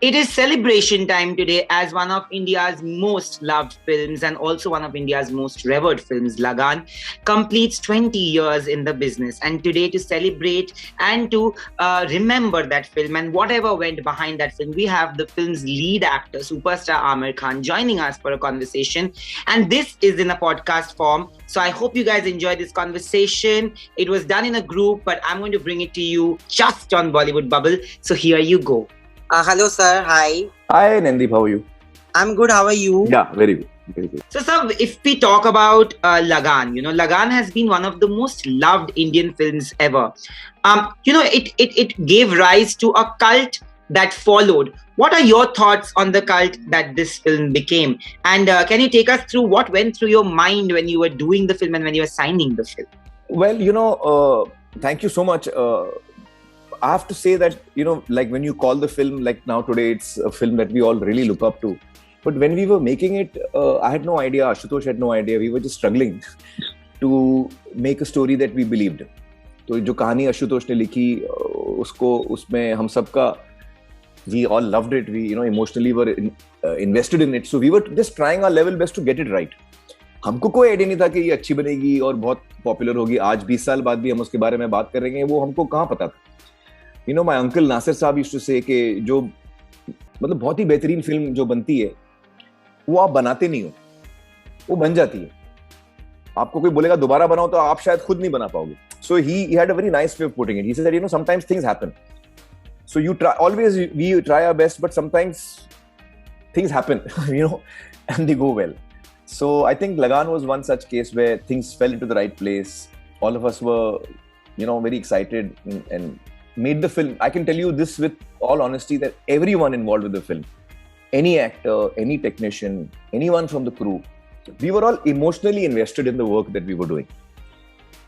It is celebration time today as one of India's most loved films and also one of India's most revered films, Lagan, completes 20 years in the business. And today, to celebrate and to remember that film and whatever went behind that film, we have the film's lead actor, superstar Aamir Khan, joining us for a conversation. And this is in a podcast form. So I hope you guys enjoy this conversation. It was done in a group, but I'm going to bring it to you just on Bollywood Bubble. So here you go. Hello, sir. Hi. Hi, Nandeep. How are you? I'm good. How are you? Yeah, very good. Very good. So, sir, if we talk about Lagan, Lagan has been one of the most loved Indian films ever. It gave rise to a cult that followed. What are your thoughts on the cult that this film became? And can you take us through what went through your mind when you were doing the film and when you were signing the film? Well, thank you so much. I have to say that, like when you call the film, like now today, it's a film that we all really look up to. But when we were making it, I had no idea. Ashutosh had no idea. We were just struggling to make a story that we believed. So, जो कहानी आशुतोष ने लिखी, उसको उसमें हम सबका, we all loved it. We, emotionally were invested in it. So we were just trying our level best to get it right. हमको कोई आइडिया नहीं था कि ये अच्छी बनेगी और बहुत पॉपुलर होगी. आज 20 साल बाद भी हम उसके बारे में बात कर रहे हैं. वो हमको कहाँ पता था. My uncle Nasir साहब used to say कि जो मतलब बहुत ही बेहतरीन फिल्म जो बनती है वो आप बनाते नहीं हो, वो बन जाती है. आपको कोई बोलेगा दोबारा बनाओ तो आप शायद खुद नहीं बना पाओगे. So he had a very nice way of putting it. He said that sometimes things happen. So you try, always we try our best, but sometimes things happen, and they go well. So I think Lagan was one such case where things fell into the right place. All of us were, very excited and made the film. I can tell you this with all honesty that everyone involved with the film, any actor, any technician, anyone from the crew, we were all emotionally invested in the work that we were doing.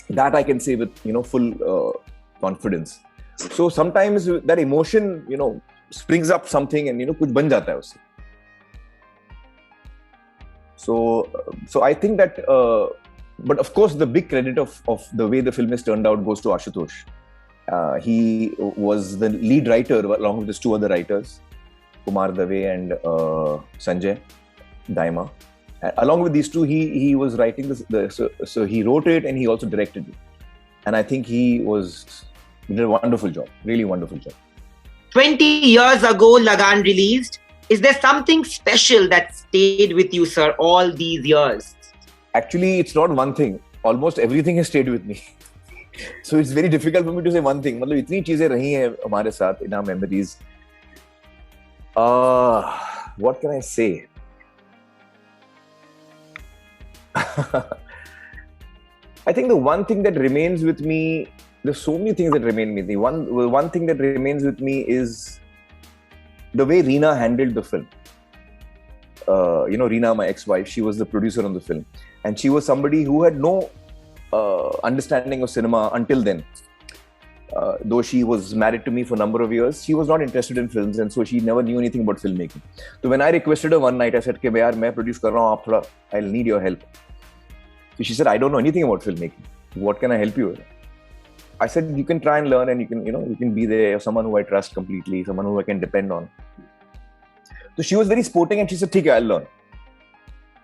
That I can say with, full confidence. So sometimes that emotion, springs up something and, kuch ban jata hai usse. So I think that, but of course the big credit of the way the film has turned out goes to Ashutosh. He was the lead writer along with his two other writers, Kumar Dave and Sanjay Daima. Along with these two, he was writing so he wrote it and he also directed it. And I think he did a wonderful job, really wonderful job. 20 years ago, Lagan released. Is there something special that stayed with you, sir, all these years? Actually, it's not one thing. Almost everything has stayed with me. So it's very difficult for me to say one thing. मतलब इतनी चीजें रही हैं हमारे साथ in our memories. What can I say? I think the one thing that remains with me, there's so many things that remain with me. One thing that remains with me is the way Reena handled the film. Reena, my ex-wife, she was the producer on the film. And she was somebody who had no understanding of cinema until then. Though she was married to me for a number of years, she was not interested in films, and so she never knew anything about filmmaking. So when I requested her one night, I said, "Yaar, मैं produce कर रहा हूँ, आप थोड़ा, I'll need your help." So she said, "I don't know anything about filmmaking. What can I help you with?" I said, "You can try and learn, and you can be there, someone who I trust completely, someone who I can depend on." So she was very sporting, and she said, "ठीक है, I'll learn."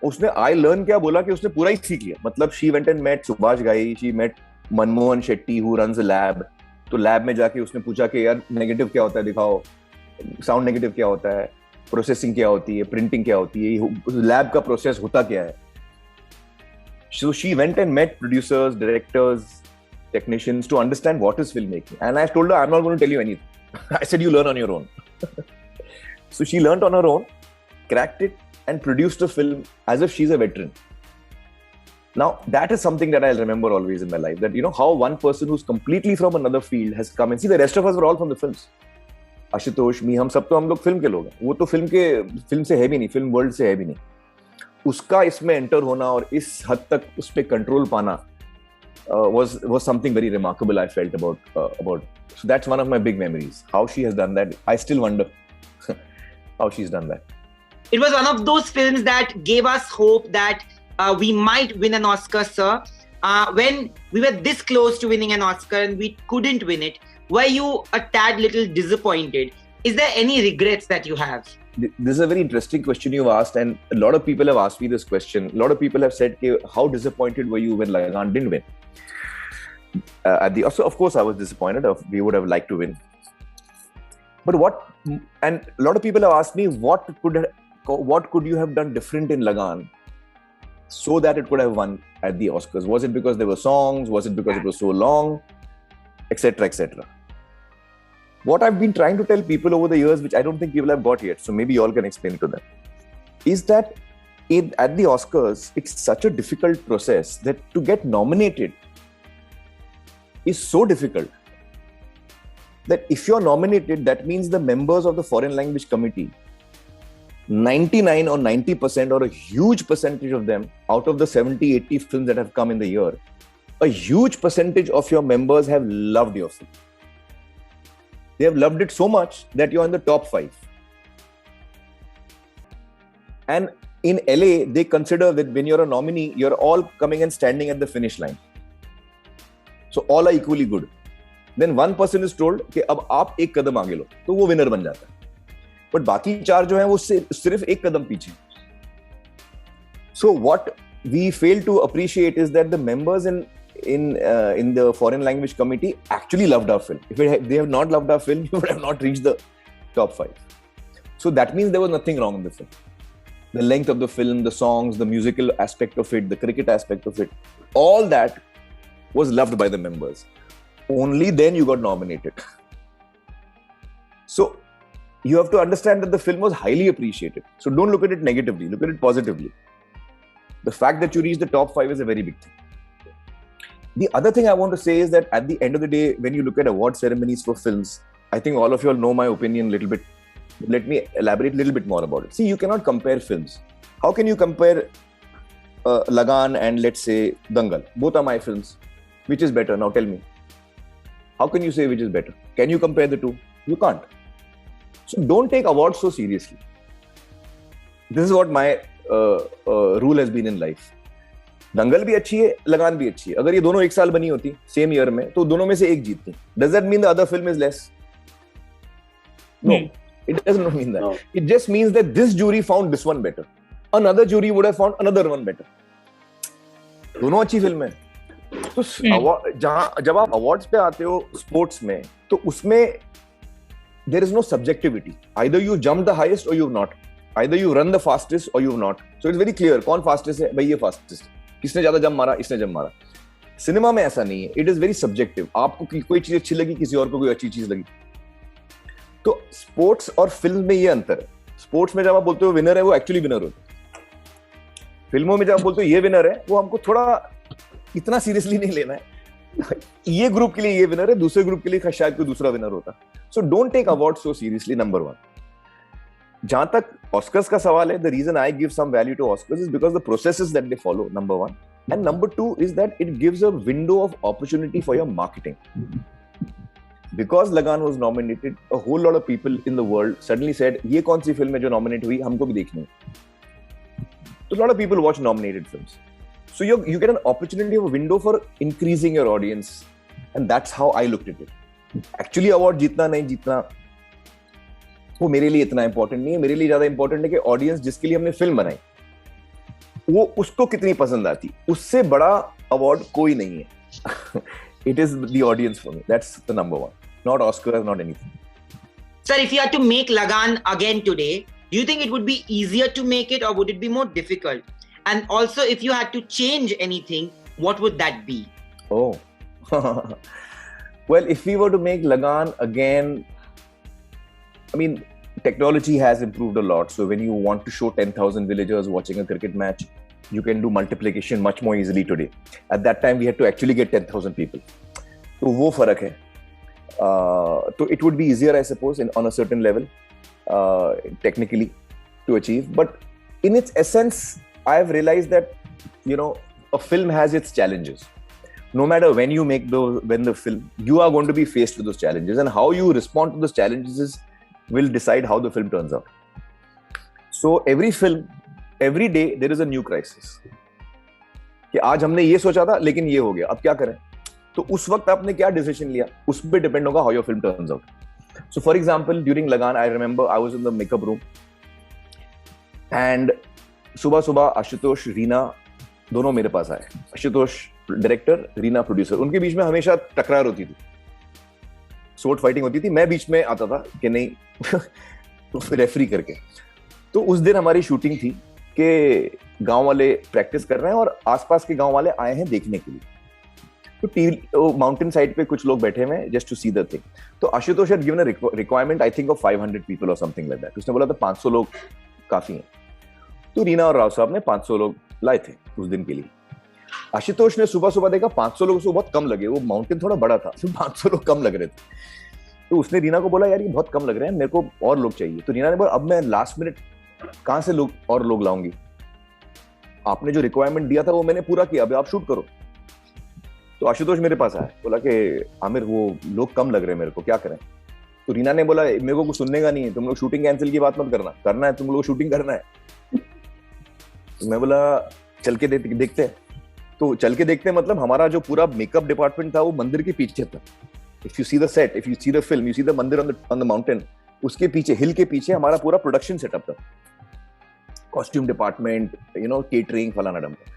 उसने I learn क्या बोला कि उसने पूरा ही सीख लिया. मतलब she went and met Subhash Ghai, she met Manmohan Shetty who runs a lab. तो लैब में जाके उसने पूछा कि यार नेगेटिव क्या होता है दिखाओ, साउंड नेगेटिव क्या होता है, प्रोसेसिंग क्या होती है, प्रिंटिंग क्या होती है, लैब का प्रोसेस होता क्या है. So she went and met producers, directors, technicians to understand what is filmmaking. And I told her, I'm not going to tell you anything. I said, you learn on your own. So she learned on her own, cracked it, and produced a film as if she's a veteran. Now, that is something that I'll remember always in my life. That, how one person who's completely from another field has come and see the rest of us were all from the films. Ashutosh, me, हम लोग film के लोग हैं. वो तो film से है भी नहीं, film world से है भी नहीं. उसका इसमें enter होना और इस हद तक उस पे control पाना was something very remarkable I felt about. So that's one of my big memories. How she has done that. I still wonder how she's done that. It was one of those films that gave us hope that we might win an Oscar, sir. When we were this close to winning an Oscar and we couldn't win it, were you a tad little disappointed? Is there any regrets that you have? This is a very interesting question you've asked, and a lot of people have asked me this question. A lot of people have said, how disappointed were you when Lagan didn't win? So of course I was disappointed. We would have liked to win. But and a lot of people have asked me, what could you have done different in Lagan so that it could have won at the Oscars? Was it because there were songs? Was it because it was so long? Etc., etc. What I've been trying to tell people over the years, which I don't think people have got yet, so maybe you all can explain it to them, is that at the Oscars, it's such a difficult process that to get nominated is so difficult that if you're nominated, that means the members of the Foreign Language Committee, 99 or 90% or a huge percentage of them, out of the 70, 80 films that have come in the year, a huge percentage of your members have loved your film. They have loved it so much that you're in the top 5. And in LA, they consider that when you're a nominee, you're all coming and standing at the finish line. So all are equally good. Then one person is told कि अब आप एक कदम आगे लो, तो वो winner बन जाता है. But बाकी 4 जो हैं वो सिर्फ एक कदम पीछे. So what we fail to appreciate is that the members in the Foreign Language Committee actually loved our film. If they have not loved our film, you would have not reached the top 5. So that means there was nothing wrong in the film. The length of the film, the songs, the musical aspect of it, the cricket aspect of it, all that was loved by the members. Only then you got nominated. So you have to understand that the film was highly appreciated. So don't look at it negatively, look at it positively. The fact that you reached the top 5 is a very big thing. The other thing I want to say is that at the end of the day, when you look at award ceremonies for films, I think all of you all know my opinion a little bit. Let me elaborate a little bit more about it. See, you cannot compare films. How can you compare Lagan and let's say Dangal? Both are my films. Which is better? Now tell me. How can you say which is better? Can you compare the two? You can't. So don't take awards so seriously. This is what my rule has been in life. दंगल भी अच्छी है, लगान भी अच्छी है. अगर ये दोनों एक साल बनी होती सेम ईयर में, तो दोनों में से एक जीतती. Does that mean the other film is less? No, it doesn't mean that. No. It just means that this jury found this one better. Another jury would have found another one better. दोनों अच्छी film है. तो जब आप awards पे आते हो sports में, तो उसमें there is no subjectivity. Either you jump the highest or you've not. Either you run the fastest or you've not. So it's very clear. कौन fastest है? भाई ये fastest. किसने ज्यादा जंप मारा? इसने जंप मारा. सिनेमा में ऐसा नहीं है. It is very subjective. आपको कोई चीज अच्छी लगी, किसी और को कोई अच्छी चीज लगी. तो स्पोर्ट्स और फिल्म में ये अंतर है. स्पोर्ट्स में जब आप बोलते हो विनर है, वो एक्चुअली विनर होता है. फिल्मों में जब आप बोलते हो ये विनर है, वो हमको थोड़ा इतना सीरियसली नहीं लेना है. ये ग्रुप के लिए ये विनर है, दूसरे ग्रुप के लिए शायद कोई दूसरा विनर होता. So don't take award so seriously. Number 1. जहां तक ऑस्कर्स का सवाल है, the reason I give some value to Oscars is because the processes that they follow. Number 1. And number 2 is that it gives a window of opportunity for your marketing. Because Lagan was nominated, a whole lot of people in the world suddenly said, ये कौन सी film है जो nominate हुई, हमको भी देखनी है. So a lot of people watch nominated films. So you get an opportunity of a window for increasing your audience, and that's how I looked at it. Actually award जीतना नहीं जीतना वो मेरे लिए इतना important नहीं है. मेरे लिए ज्यादा important है कि audience जिसके लिए हमने फिल्म बनाई, वो उसको कितनी पसंद आती. उससे बड़ा award कोई नहीं है. It is the audience for me. That's the number 1. Not Oscars, not anything. Sir, if you had to make Lagan again today, do you think it would be easier to make it or would it be more difficult? And also, if you had to change anything, what would that be? Oh. Well, if we were to make Lagan again, I mean, technology has improved a lot. So when you want to show 10,000 villagers watching a cricket match, you can do multiplication much more easily today. At that time, we had to actually get 10,000 people. So वो फर्क है. So it would be easier, I suppose, on a certain level, technically, to achieve. But in its essence, I have realized that, a film has its challenges. No matter when you make when the film, you are going to be faced with those challenges, and how you respond to those challenges will decide how the film turns out. So every day there is a new crisis. कि आज हमने ये सोचा था लेकिन ये हो गया, अब क्या करें? तो उस वक्त आपने क्या डिसीजन लिया, उस पर डिपेंड होगा how your film turns out. So for example, during Lagan, I remember I was in the makeup room and सुबह सुबह आशुतोष, रीना दोनों मेरे पास आए. Ashutosh director, Reena producer. उनके बीच में हमेशा टकरार होती थी, सोट फाइटिंग होती थी. मैं बीच में आता था कि नहीं रेफरी करके. तो उस दिन हमारी शूटिंग थी कि गांव वाले प्रैक्टिस कर रहे हैं और आसपास के गांव वाले आए हैं देखने के लिए. तो माउंटेन साइड पे कुछ लोग बैठे हुए हैं just to see the thing. तो Ashutosh had given a requirement I think of 500 people और समथिंग लाइक दैट. उसने बोला था 500 लोग काफी हैं. तो रीना और राव साहब ने 500 लोग लाए थे उस दिन के लिए. आशुतोष ने सुबह सुबह देखा 500 लोग उसको बहुत कम लगे. वो माउंटेन थोड़ा बड़ा था, तो 500 लोग कम लग रहे थे. तो उसने रीना को बोला यार ये बहुत कम लग रहे हैं, मेरे को और लोग चाहिए. तो रीना ने बोला अब मैं लास्ट मिनट कहां से लोग लाऊंगी, आपने जो रिक्वायरमेंट दिया था वो मैंने पूरा किया, अभी आप शूट करो. तो आशुतोष मेरे पास आया, बोला कि आमिर वो लोग कम लग रहे हैं मेरे को, क्या करें. तो रीना ने बोला मेरे को कुछ सुनने का नहीं है, तुम लोग शूटिंग कैंसिल की बात मत करना है तुम लोग शूटिंग करना है. तो मैं बोला चल के देखते हैं. तो चल के देखते हैं मतलब हमारा जो पूरा मेकअप डिपार्टमेंट था वो मंदिर के पीछे था. If you see the set, if you see the film, you see the मंदिर ऑन द माउंटेन, उसके पीछे हिल के पीछे हमारा पूरा प्रोडक्शन सेटअप था. कॉस्ट्यूम डिपार्टमेंट, केटरिंग, फलाना डम्बा.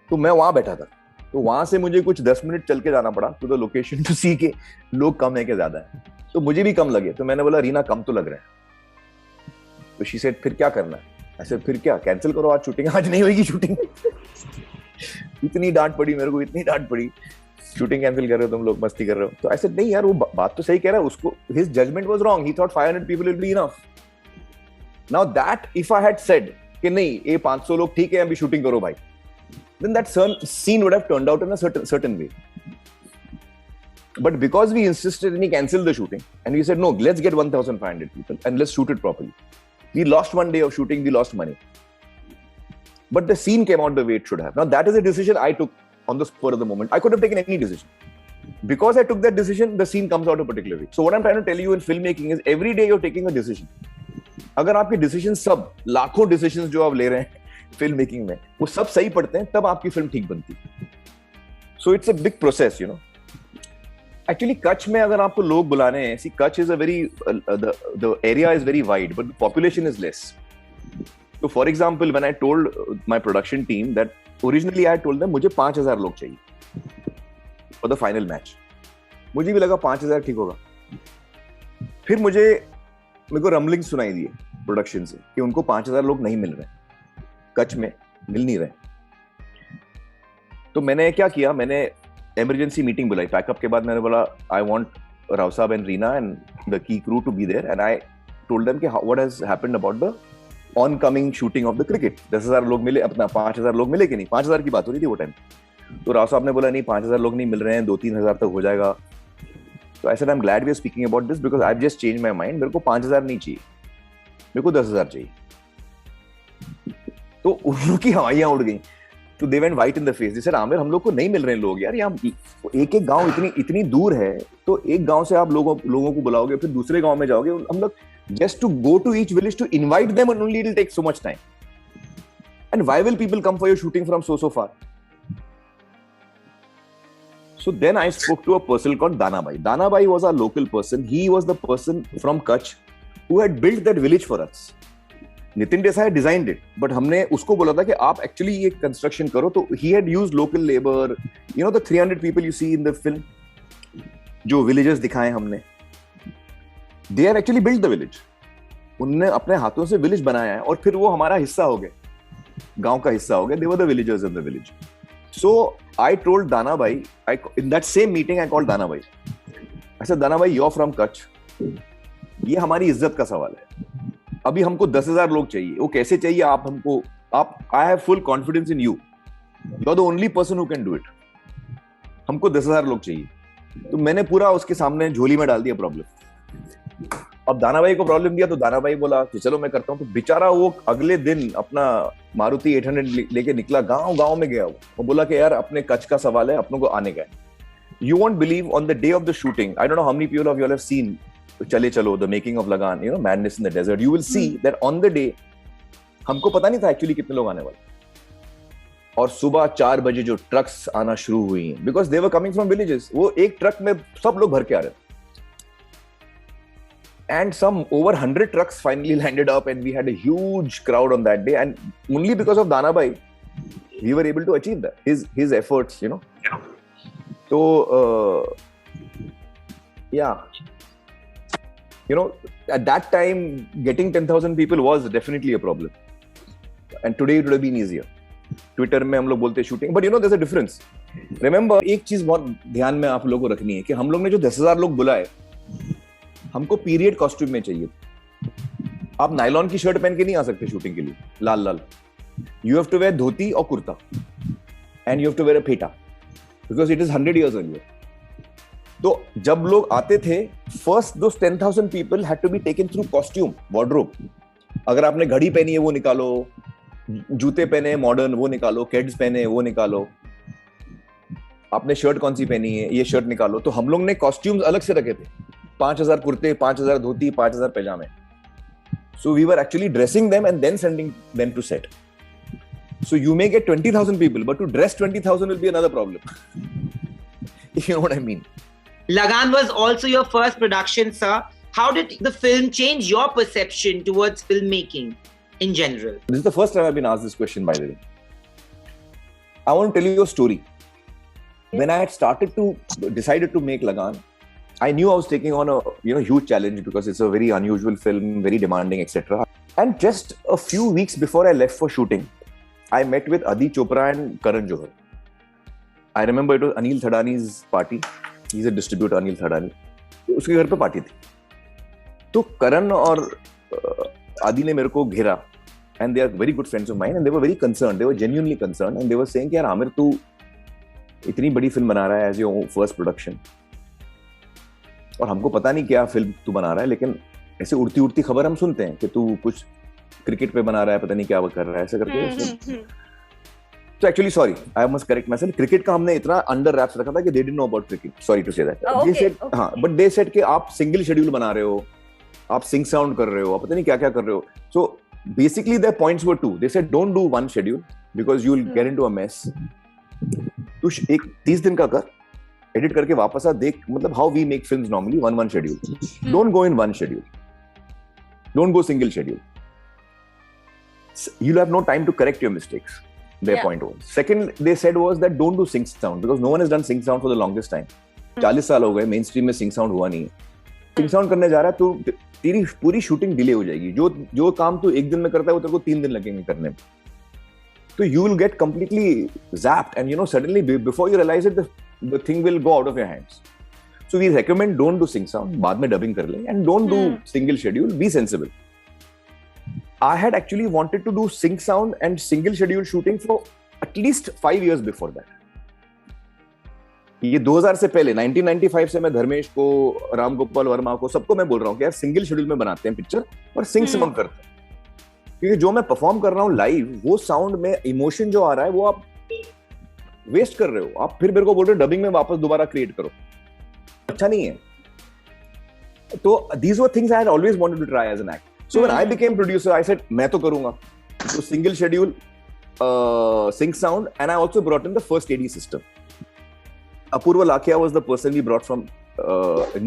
तो मैं वहां बैठा था. तो वहां से मुझे कुछ 10 मिनट चल के जाना पड़ा टू द लोकेशन टू सी के लोग कम है कि ज्यादा है. तो मुझे भी कम लगे. तो मैंने बोला रीना कम तो लग रहे हैं. तो शी सेड फिर क्या करना है. ऐसे फिर क्या, कैंसिल करो आज शूटिंग, आज नहीं होगी शूटिंग. इतनी डांट पड़ी मेरे को, इतनी डांट पड़ी, शूटिंग कैंसिल कर रहे हो तुम लोग, मस्ती कर रहे हो. तो ऐसे नहीं यार, वो बात तो सही कह रहा है. उसको his judgment was wrong. He thought 500 people will be enough. Now that if I had said कि नहीं ये 500 लोग ठीक है अभी शूटिंग करो भाई, then that scene would have turned out in a certain way. But because we insisted and he canceled the shooting and we said no, let's get 1,500 people and let's shoot it properly. We lost one day of shooting, we lost money. But the scene came out the way it should have. Now that is a decision I took on the spur of the moment. I could have taken any decision. Because I took that decision, the scene comes out a particular way. So what I'm trying to tell you in filmmaking is every day you're taking a decision. अगर आपके decision सब लाखों decision जो आप ले रहे हैं film making में वो सब सही पड़ते हैं तब आपकी फिल्म ठीक बनती है. So it's a big process actually. Kutch में अगर आपको लोग बुलाने हैं, see Kutch is a very the area is very wide but the population is less. तो for example when I told my production team that originally I told them मुझे 5000 लोग चाहिए फॉर द फाइनल मैच. मुझे भी लगा 5000 ठीक होगा. फिर मेरे को रम्बलिंग सुनाई दी प्रोडक्शन से कि उनको 5000 लोग नहीं मिल रहे, कच्छ में मिल नहीं रहे. तो मैंने क्या किया, मैंने इमरजेंसी मीटिंग बुलाई. पैकअप के बाद मैंने बोला आई want Rao Sahab and Reena and the key crew to be there and I told them कि what has happened about the on coming shooting of the cricket. 10,000 लोग मिले, अपना 5,000 लोग मिले कि नहीं. 5,000 की बात हो रही थी वो टाइम. तो राव साहब ने बोला नहीं 5,000 लोग नहीं मिल रहे हैं, 2-3,000 तक हो जाएगा. तो I said I am glad we are speaking about this because I have just change my mind. मेरे को 5,000 नहीं चाहिए, मेरे को 10,000 चाहिए. तो उन लोग की हवाइयां उड़ गई. तो they went white in the face. They said Aamir हम लोग को नहीं मिल रहे हैं लोग यार, यहाँ एक एक गांव इतनी दूर है. तो एक गांव से आप लोगों को बुलाओगे फिर दूसरे गांव में जाओगे. हम लोग just to go to each village to invite them only it will take so much time. And why will people come for your shooting from so far. So then I spoke to a person called Dana Bhai. Dana Bhai was our local person. He was the person from Kutch who had built that village for us. Nitin Desai had designed it, but हमने उसको बोला था कि आप actually ये construction करो. तो he had used local labor. The 300 people you see in the film, जो villages दिखाए हमने, they have actually built the village. उनने अपने हाथों से village बनाया है और फिर वो हमारा हिस्सा हो गए, गांव का हिस्सा हो गए. They were the villagers in the village. So I told Dana Bhai, in that same meeting I called Dana Bhai. I said, Dana Bhai, you're from Kutch. ये हमारी इज्जत का सवाल है. अभी हमको 10,000 लोग चाहिए. वो कैसे चाहिए आप हमको, I have full confidence in you. You're the only person who can do it. हमको 10,000 लोग चाहिए. तो मैंने पूरा उसके सामने झोली में डाल दिया प्रॉब्लम. अब दाना भाई को प्रॉब्लम दिया तो दाना भाई बोला कि चलो मैं करता हूँ. तो बेचारा वो अगले दिन अपना मारुति 800 लेके निकला, गांव में गया. वो बोला कि यार अपने कच्छ का सवाल है, अपनों को आने का है. You won't believe on the day of the shooting, I don't know how many people of you all have seen Chale Chalo, the making of Lagan, Madness in the Desert. You will see that on the day, हमको पता नहीं था actually कितने लोग आने वाले. और सुबह 4 बजे जो ट्रक्स आना शुरू हुई हैं, because they were coming from villages. वो एक ट्रक में सब लोग भर के आ रहे थे. And some over 100 trucks finally landed up, and we had a huge crowd on that day. And only because of Dana Bhai, we were able to achieve that. His efforts, you know. So, yeah. You know, at that time, getting 10,000 people was definitely a problem. And today it would have been easier. Twitter में हम लोग बोलते shooting, but you know there's a difference. Remember, एक चीज बहुत ध्यान में आप लोगों को रखनी है कि हम लोग ने जो 10,000 लोग बुलाए, हमको पीरियड कॉस्ट्यूम में चाहिए. आप नायलॉन की शर्ट पहन के नहीं आ सकते शूटिंग के लिए लाल लाल. You have to wear dhoti और kurta, and you have to wear a pheta, because it is 100 years earlier. तो जब लोग आते थे, first those 10,000 people had to be taken through costume wardrobe. अगर आपने घड़ी पहनी है वो निकालो, जूते पहने मॉडर्न वो निकालो, केड्स पहने वो निकालो, आपने शर्ट कौन सी पहनी है ये शर्ट निकालो. तो हम लोग ने कॉस्ट्यूम्स अलग से रखे थे. 5,000 कुर्ते, 5,000 धोती, 5,000 पैजामे. So we were actually dressing them and then sending them to set. So you may get 20,000 people, but to dress 20,000 will be another problem. If you know what I mean. Lagan was also your first production, sir. How did the film change your perception towards filmmaking in general? This is the first time I've been asked this question, by the way. I want to tell you a story. When I had decided to make Lagan, I knew I was taking on a huge challenge because it's a very unusual film, very demanding, etc. And just a few weeks before I left for shooting, I met with Adi Chopra and Karan Johar. I remember it was Anil Thadani's party. He's a distributor, Anil Thadani. उसके घर पे party थी. तो करण और आदि ने मेरे को घेरा, and they are very good friends of mine, and they were very concerned. They were genuinely concerned, and they were saying कि यार आमिर तू इतनी बड़ी फिल्म बना रहा है as your first production, और हमको पता नहीं क्या फिल्म तू बना रहा है, लेकिन ऐसे उड़ती उड़ती खबर हम सुनते हैं कि तू कुछ क्रिकेट पे बना रहा है, पता नहीं क्या वो कर रहा है, ऐसे करके. तो actually sorry, I must correct myself, cricket का हमने इतना अंडर रैप्स रखा था कि they didn't know about cricket. Sorry to say that. They said, हां, बट दे सेड कि आप सिंगल शेड्यूल बना रहे हो, आप सिंक साउंड कर रहे हो, आप पता नहीं क्या क्या कर रहे हो. So basically their points were two. They said don't do one schedule because you will get into a mess. तू एक 30 दिन का कर, एडिट करके वापस आ, देख मतलब how we make films normally, one schedule. Don't go in one schedule, don't go single schedule. You'll have no time to correct your mistakes. Their point was. Second, they said was that don't do sync sound because no one has done sync sound for the longest time. 40 साल हो गए, main stream में sync sound हुआ नहीं है. Sync sound करने जा रहा है तो तेरी पूरी शूटिंग डिले हो जाएगी. जो काम तू एक दिन में करता है वो तेरे को 3 दिन लगेंगे करने में. तो you will get completely zapped, and suddenly before you realize it, the thing will go out of your hands. So we recommend don't do sync sound, बाद में dubbing कर ले, and don't do single schedule, be sensible. I had actually wanted to do sync sound and single schedule shooting for at least 5 years before that. ये 2000 से पहले 1995 से मैं धर्मेश को, राम गोपाल वर्मा को, सबको मैं बोल रहा हूँ कि यार सिंगल शेड्यूल में बनाते हैं पिक्चर और सिंक साउंड करते हैं, क्योंकि जो मैं परफॉर्म कर रहा हूँ लाइव, वो साउंड में इमोशन जो आ रहा है वो आप वेस्ट कर रहे हो. आप फिर मेरे को बोल रहे हो डबिंग में वापस दोबारा क्रिएट करो, अच्छा नहीं है. तो these were things I had always wanted to try as an act. So when I became producer, I said मैं तो करूंगा. So single schedule, sync sound, and I also brought in the first AD system. Apurva Lakhia was the person we brought from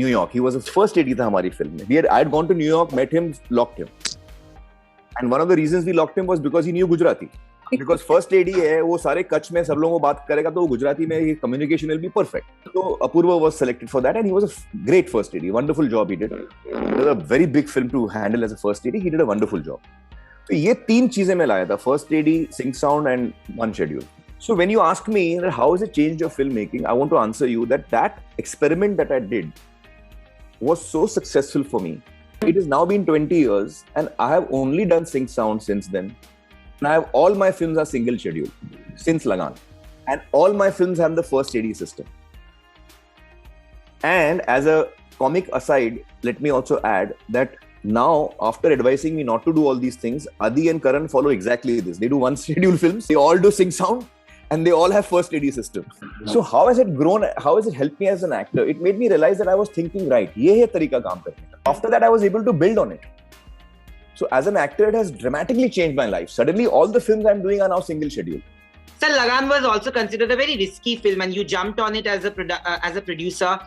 New York. He was the first AD था हमारी film में. I had gone to New York, met him, locked him. And one of the reasons we locked him was because he knew Gujarati. Because first AD है, वो सारे कच्छ में सब लोगों को बात करेगा, तो वो गुजराती में communication will be perfect. So Apurva was selected for that, and he was a great first AD. Wonderful job he did. It was a very big film to handle as a first AD. He did a wonderful job. तो ये 3 चीजें मैं लाया था: first AD, sync sound, and one schedule. So when you ask me how has it changed your filmmaking, I want to answer you that experiment that I did was so successful for me. It has now been 20 years, and I have only done sync sound since then. And all my films are single schedule since Lagan, and all my films have the first AD system. And as a comic aside, let me also add that now, after advising me not to do all these things, Adi and Karan follow exactly this. They do one schedule films, they all do sync sound, and they all have first AD system. So how has it grown? How has it helped me as an actor? It made me realize that I was thinking right. ये है तरीका काम करने का. After that, I was able to build on it. So as an actor, it has dramatically changed my life. Suddenly, all the films I'm doing are now single schedule. Sir, Lagan was also considered a very risky film, and you jumped on it as a producer.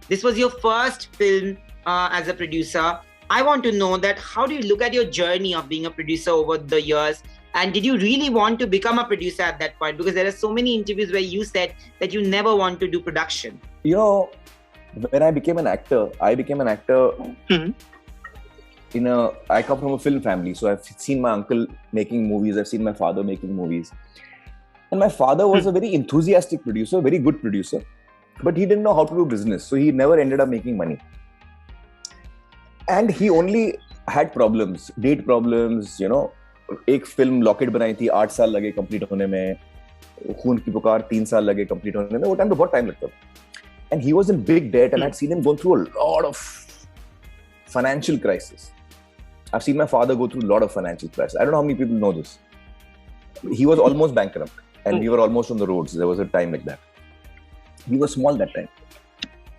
This was your first film as a producer. I want to know that how do you look at your journey of being a producer over the years? And did you really want to become a producer at that point? Because there are so many interviews where you said that you never want to do production. You know, when I became an actor, I come from a film family. So I've seen my uncle making movies. I've seen my father making movies. And my father was a very enthusiastic producer, very good producer. But he didn't know how to do business. So he never ended up making money. And he only had problems, date problems, you know. एक film locket बनाई थी 8 साल लगे complete होने में, खून की पुकार 3 साल लगे कंप्लीट होने में, वो टाइम पे बहुत टाइम लगता था. And he was in big debt and I'd seen him go through a lot of financial crisis. I've seen my father go through a lot of financial crisis. I don't know how many people know this. He was almost bankrupt and we were almost on the roads. There was a time like that. We were small that time.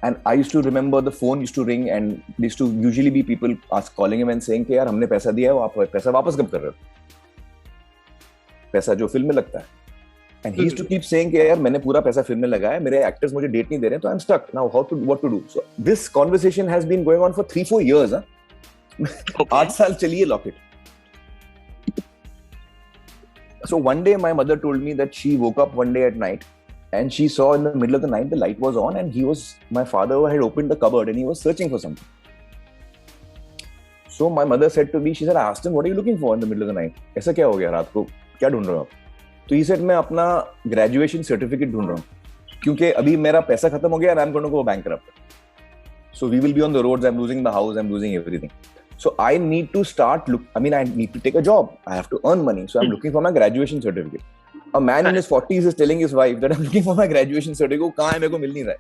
And I used to remember the phone used to ring and there used to usually be people calling him and saying कि यार हमने पैसा दिया है, आप पैसा वापस कब कर रहे हो? पैसा जो फिल्म में लगता है. And he used to keep saying कि यार मैंने पूरा पैसा फिल्म में लगाया, मेरे एक्टर्स मुझे डेट नहीं दे रहे हैं, तो I'm stuck now. What to do? So this conversation has been going on for 3-4 years. Okay. 8 साल चलिए Locket. So one day my mother told me that she woke up one day at night and she saw in the middle of the night the light was on and my father had opened the cupboard and he was searching for something. So my mother said to me, she said, I asked him, what are you looking for in the middle of the night? ऐसा क्या हो गया रात को, क्या ढूंढ रहे हो आप? तो he said, मैं अपना ग्रेजुएशन सर्टिफिकेट ढूंढ रहा हूँ क्योंकि अभी मेरा पैसा खत्म हो गया and I'm going to go bankrupt. So we will be on the roads, I'm losing the house, I'm losing everything. So I need to I need to take a job. I have to earn money. So I'm looking for my graduation certificate. A man in his 40s is telling his wife that I'm looking for my graduation certificate. कहाँ है, मेरे को मिल नहीं रहा है.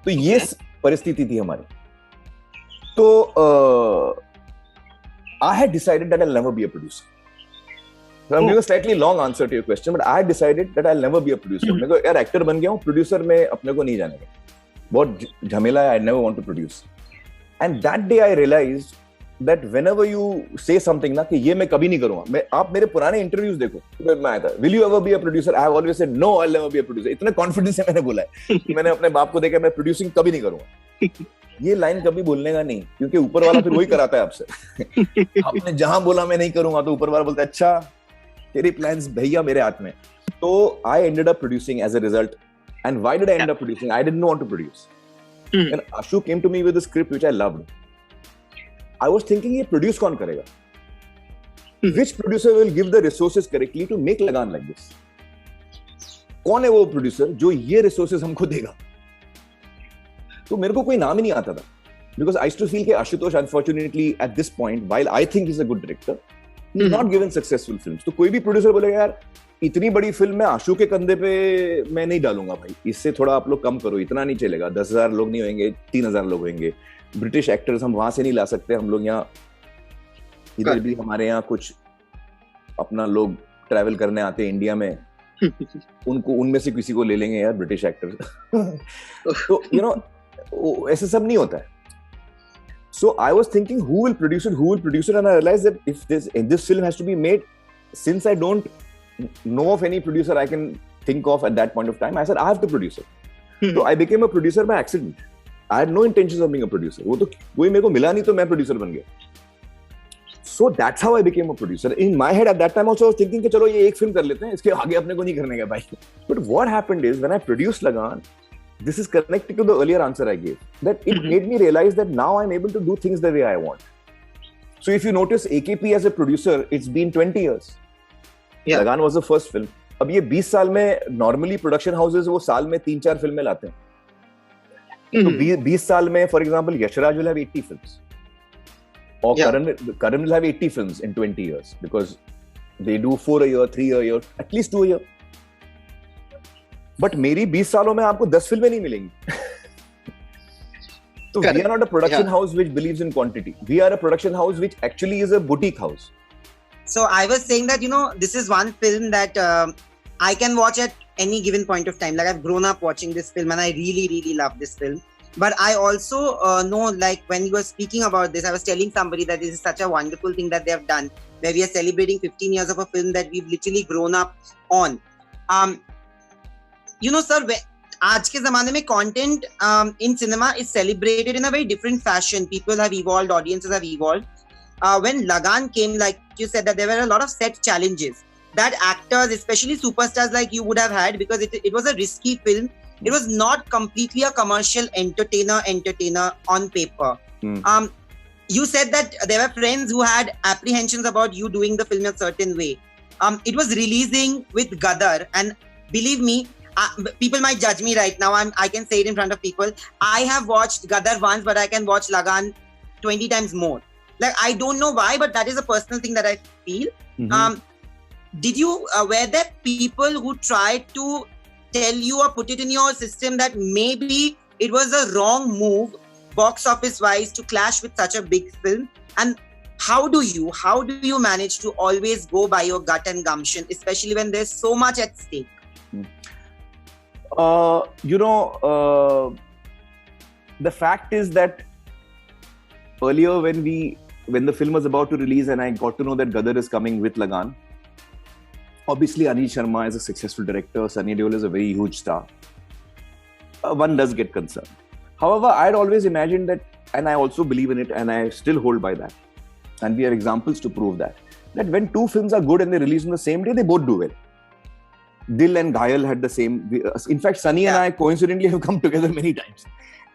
तो ये परिस्थिति थी हमारी. तो I had decided that I'll never be a producer. So I'm giving a slightly long answer to your question, but I had decided that I'll never be a producer. मेरे को यार एक्टर बन गया हूँ, प्रोड्यूसर में अपने को नहीं जाने का. बहुत झमेला है. I never want to produce. And that day I realized that whenever you say something ना कि ये मैं कभी नहीं करूँगा, आप मेरे पुराने इंटरव्यूज देखो, मैं आया था, will you ever be a producer? I have always said no, I'll never be a producer. इतने कॉन्फिडेंस से मैंने बोला है कि मैंने अपने बाप को देखा, मैं प्रोड्यूसिंग कभी नहीं करूँगा. ये लाइन कभी बोलने का नहीं, क्योंकि ऊपर वाला फिर वही कराता है आपसे. आपने जहां बोला मैं नहीं करूँगा तो ऊपर वाला बोलता है अच्छा तेरे प्लान्स भैया मेरे हाथ में. तो I ended up producing as a result. And why did I end up producing? I didn't want to produce. And Ashu came to me with a script which I loved. I was thinking, ये produce कौन करेगा? Which producer will give the resources correctly to make Lagaan like this? कौन है वो producer जो ये resources हमको देगा? तो मेरे को कोई नाम ही नहीं आता था. Because I used to feel कि Ashutosh, unfortunately, at this point, while I think he's a good director, he's not given successful films. तो कोई भी producer बोलेगा यार इतनी बड़ी फिल्म में आशु के कंधे पे मैं नहीं डालूंगा भाई, इससे थोड़ा आप लोग कम करो, इतना नहीं चलेगा, 10,000 लोग नहीं होंगे, 3,000 लोग होंगे, ब्रिटिश एक्टर्स हम वहां से नहीं ला सकते, हम लोग यहाँ इधर भी हमारे यहाँ कुछ अपना लोग ट्रैवल करने आते हैं इंडिया में, उनको उनमें से किसी को ले लेंगे यार ब्रिटिश एक्टर्स. तो यू नो ऐसे सब नहीं होता है. So I was thinking who will produce it, and I realized that if this film has to be made, since I don't know of any producer I can think of at that point of time, I said I have to produce it. So I became a producer by accident. I had no intentions of being a producer. वो तो कोई मेरे को मिला नहीं तो मैं producer बन गया. So that's how I became a producer. In my head at that time also I was thinking कि चलो ये एक फिल्म कर लेते हैं, इसके आगे अपने को नहीं करने का भाई. But what happened is when I produced Lagaan, this is connected to the earlier answer I gave, that it made me realize that now I'm able to do things the way I want. So if you notice AKP as a producer, it's been 20 years. Yeah. Lagaan was the first film. अब ये 20 साल में normally production houses वो साल में 3-4 फिल्में लाते हैं. तो 20 साल में, for example, Yashraj will have 80 films. Or Karan will have 80 films in 20 years because they do 4 a year, 3 a year, at least 2 a year. But मेरी 20 सालों में आपको 10 फिल्में नहीं मिलेंगी. So we are not a production house which believes in quantity. We are a production house which actually is a boutique house. So I was saying that, you know, this is one film that I can watch at any given point of time. Like I've grown up watching this film and I really, really love this film. But I also know, like when you were speaking about this, I was telling somebody that this is such a wonderful thing that they have done, where we are celebrating 15 years of a film that we've literally grown up on. You know, sir, आज के ज़माने में content in cinema is celebrated in a very different fashion. People have evolved, audiences have evolved. When Lagan came, like you said, that there were a lot of set challenges that actors, especially superstars like you, would have had, because it was a risky film. It was not completely a commercial entertainer on paper. You said that there were friends who had apprehensions about you doing the film a certain way. It was releasing with Gadar, and believe me, people might judge me right now. I can say it in front of people. I have watched Gadar once, but I can watch Lagan 20 times more. Like, I don't know why, but that is a personal thing that I feel. Did you, were there people who tried to tell you or put it in your system that maybe it was a wrong move, box office wise, to clash with such a big film? And how do you manage to always go by your gut and gumption, especially when there's so much at stake? The fact is that earlier when the film was about to release and I got to know that Gadar is coming with Lagan, obviously Anil Sharma is a successful director, Sunny Deol is a very huge star. One does get concerned. However, I had always imagined that, and I also believe in it, and I still hold by that. And we have examples to prove that when two films are good and they release on the same day, they both do well. Dil and Ghayal had the same. In fact, Sunny and I coincidentally have come together many times.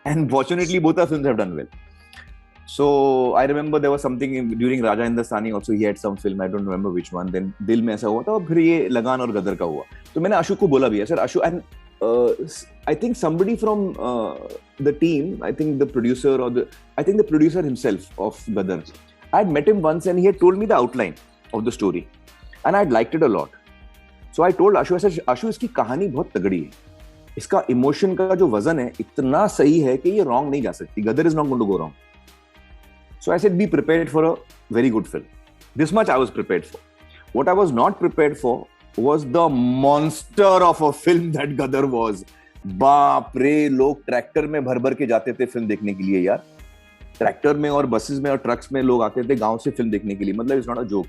And fortunately, both our films have done well. So I remember there was something during Raja Hindustani also, he had some film, I don't remember which one. Then Dil mein aisa hua tha, फिर ये Lagan और Gadar का हुआ. तो मैंने Ashok को बोला भी है, sir, Ashok, and I think somebody from the team, I think the producer himself of Gadar, I had met him once and he had told me the outline of the story. And I had liked it a lot. So I told Ashu, I said, Ashu, इसकी कहानी बहुत तगड़ी है. इसका emotion का जो वजन है इतना सही है कि ये wrong नहीं जा सकती. Gadar is not going to go wrong. So I said, be prepared for a very good film. This much I was prepared for. What I was not prepared for was the monster of a film that Gadar was. बाप रे, लोग tractor में भर भर के जाते थे film देखने के लिए यार. ट्रैक्टर में और बसेस में और ट्रक्स में लोग आते थे गांव से फिल्म देखने के लिए. मतलब it's not a joke.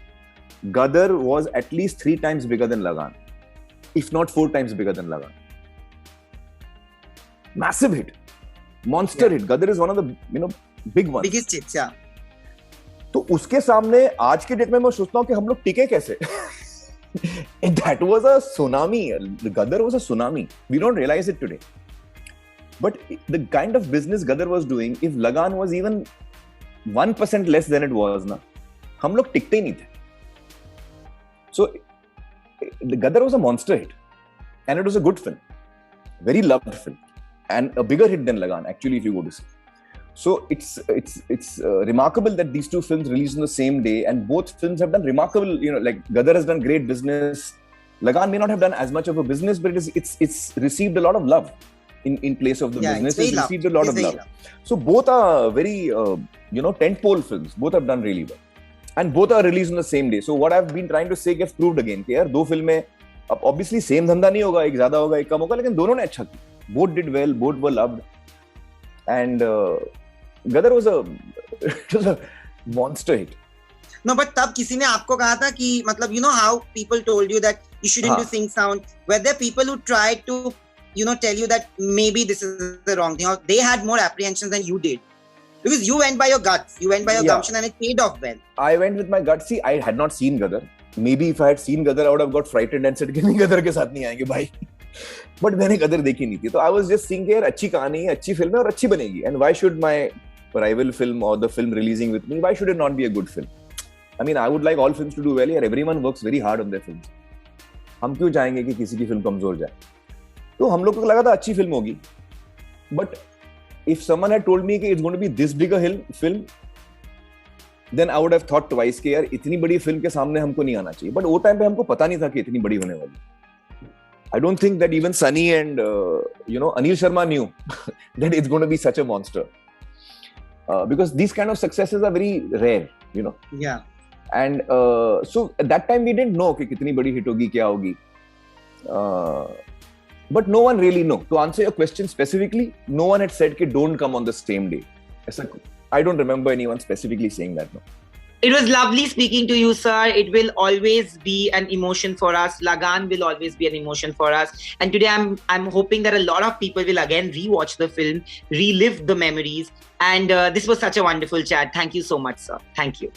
Gadar was at least 3 times bigger than Lagan, if not 4 times bigger than Lagan. Massive hit, monster hit. Gadar is one of the big ones. Biggest hits, yeah. तो उसके सामने आज के date में मैं सोचता हूँ कि हम लोग टिके कैसे. That was a tsunami. Gadar was a tsunami. We don't realize it today. But the kind of business Gadar was doing, if Lagan was even 1% less than it was, na, हम लोग टिकते ही नहीं थे. So, Gadar was a monster hit. And it was a good film. Very loved film. And a bigger hit than Lagan, actually, if you go to see. So, it's remarkable that these two films released on the same day, and both films have done remarkable, like Gadar has done great business. Lagan may not have done as much of a business, but it's received a lot of love in place of the business. It's received a lot of love. So, both are very, tentpole films. Both have done really well. And both are released on the same day. So what I've been trying to say gets proved again. कि यार दो फिल्में, अब obviously same धंधा नहीं होगा, एक ज़्यादा होगा, एक कम होगा, लेकिन दोनों ने अच्छा किया. Both did well, both were loved. And Gadar was a monster hit. No, but तब किसी ने आपको कहा था कि मतलब how people told you that you shouldn't do sync sound. Were there people who tried to tell you that maybe this is the wrong thing, or they had more apprehensions than you did? Because you went by your guts, you went by your gumption, and it paid off well. I went with my guts. See, I had not seen Gadar. Maybe if I had seen Gadar, I would have got frightened and said, "नहीं Gadar के साथ नहीं आएंगे भाई." But मैंने Gadar देखी नहीं थी. So I was just seeing यार अच्छी कहानी है, अच्छी फिल्म है और अच्छी बनेगी. And why should my rival film or the film releasing with me, why should it not be a good film? I mean, I would like all films to do well. Everyone works very hard on their films. हम क्यों चाहेंगे कि किसी की film कमजोर जाए? तो हम लोग को लगा था अच्छी फिल्म होगी. But if someone had told me कि it's going to be this big a film, then I would have thought twice कि यार इतनी बड़ी फिल्म के सामने हमको नहीं आना चाहिए. But वो टाइम पे हमको पता नहीं था कि इतनी बड़ी होने वाली. I don't think that even Sunny and Anil Sharma knew that it's going to be such a monster. Because these kind of successes are very rare, Yeah. And so at that time we didn't know कि कितनी बड़ी hit होगी, क्या होगी. But no one really know. To answer your question specifically, no one had said कि don't come on the same day. I don't remember anyone specifically saying that. No. It was lovely speaking to you, sir. It will always be an emotion for us. Lagan will always be an emotion for us. And today I'm hoping that a lot of people will again rewatch the film, relive the memories. And this was such a wonderful chat. Thank you so much, sir. Thank you.